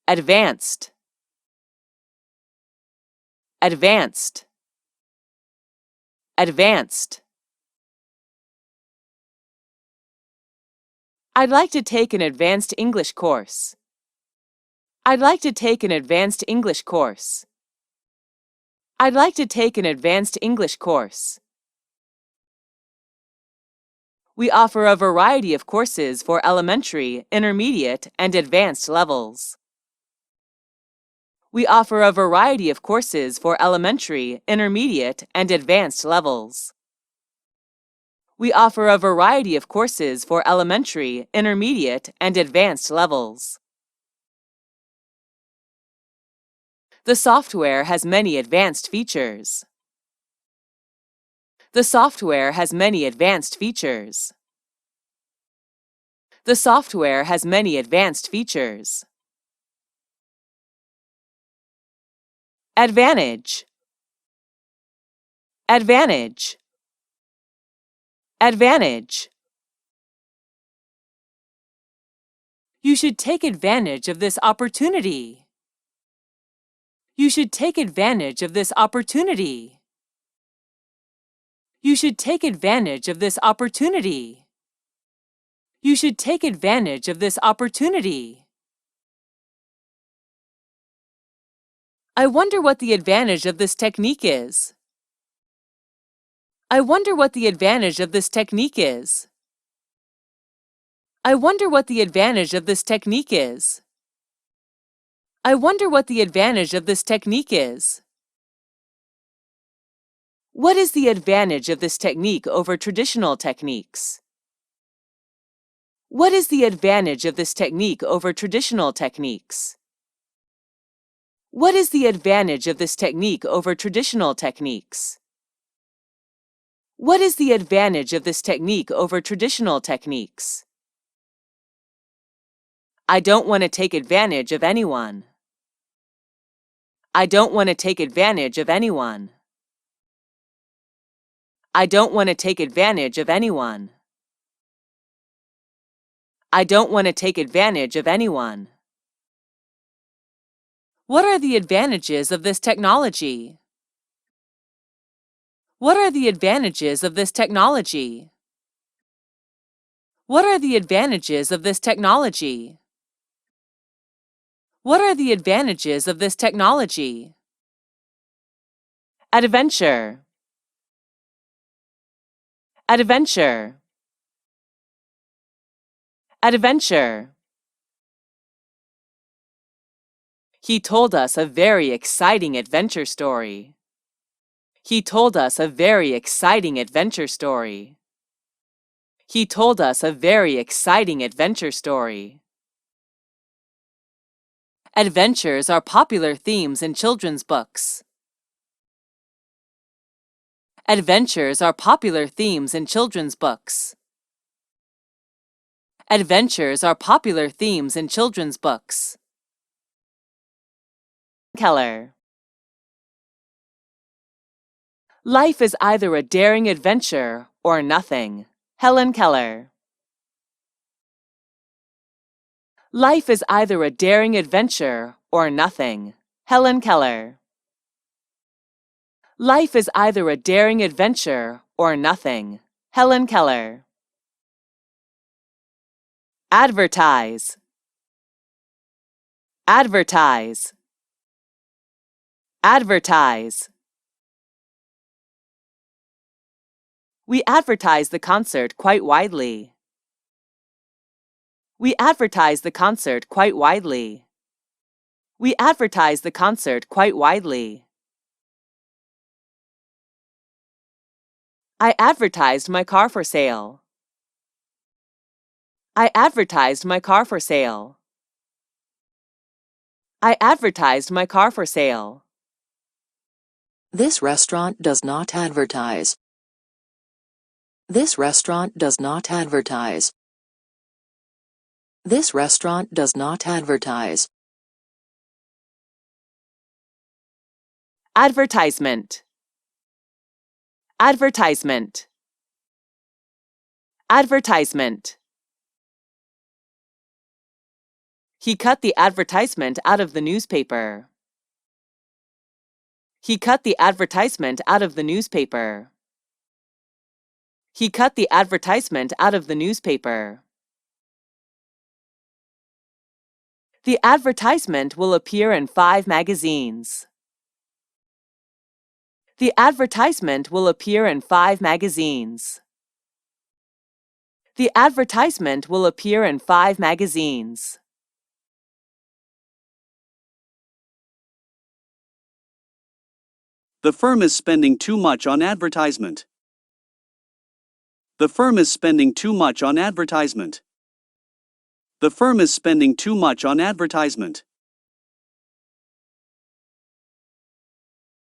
advanced, advanced, advanced. I'd like to take an advanced English course. I'd like to take an advanced English course. I'd like to take an advanced English course. We offer a variety of courses for elementary, intermediate, and advanced levels. We offer a variety of courses for elementary, intermediate, and advanced levels. We offer a variety of courses for elementary, intermediate, and advanced levels. The software has many advanced features. The software has many advanced features. The software has many advanced features. Advantage, advantage, advantage. You should take advantage of this opportunity. You should take advantage of this opportunity. You should take advantage of this opportunity. You should take advantage of this opportunity. I wonder what the advantage of this technique is. I wonder what the advantage of this technique is. I wonder what the advantage of this technique is. I wonder what the advantage of this technique is. What is the advantage of this technique over traditional techniques? What is the advantage of this technique over traditional techniques? What is the advantage of this technique over traditional techniques? What is the advantage of this technique over traditional techniques? I don't want to take advantage of anyone. I don't want to take advantage of anyone. I don't want to take advantage of anyone. I don't want to take advantage of anyone. What are the advantages of this technology? What are the advantages of this technology? What are the advantages of this technology? What are the advantages of this technology? Adventure, adventure, adventure. He told us a very exciting adventure story. He told us a very exciting adventure story. He told us a very exciting adventure story. Adventures are popular themes in children's books. Adventures are popular themes in children's books. Adventures are popular themes in children's books. Keller. Life is either a daring adventure or nothing. Helen Keller. Life is either a daring adventure or nothing. Helen Keller. Life is either a daring adventure or nothing. Helen Keller. Advertise, advertise, advertise. We advertise the concert quite widely. We advertise the concert quite widely. We advertise the concert quite widely. I advertised my car for sale. I advertised my car for sale. I advertised my car for sale. This restaurant does not advertise. This restaurant does not advertise. This restaurant does not advertise. Advertisement, advertisement, advertisement. He cut the advertisement out of the newspaper. He cut the advertisement out of the newspaper. He cut the advertisement out of the newspaper. The advertisement will appear in 5 magazines. The advertisement will appear in 5 magazines. The advertisement will appear in 5 magazines. The firm is spending too much on advertisement. The firm is spending too much on advertisement. The firm is spending too much on advertisement.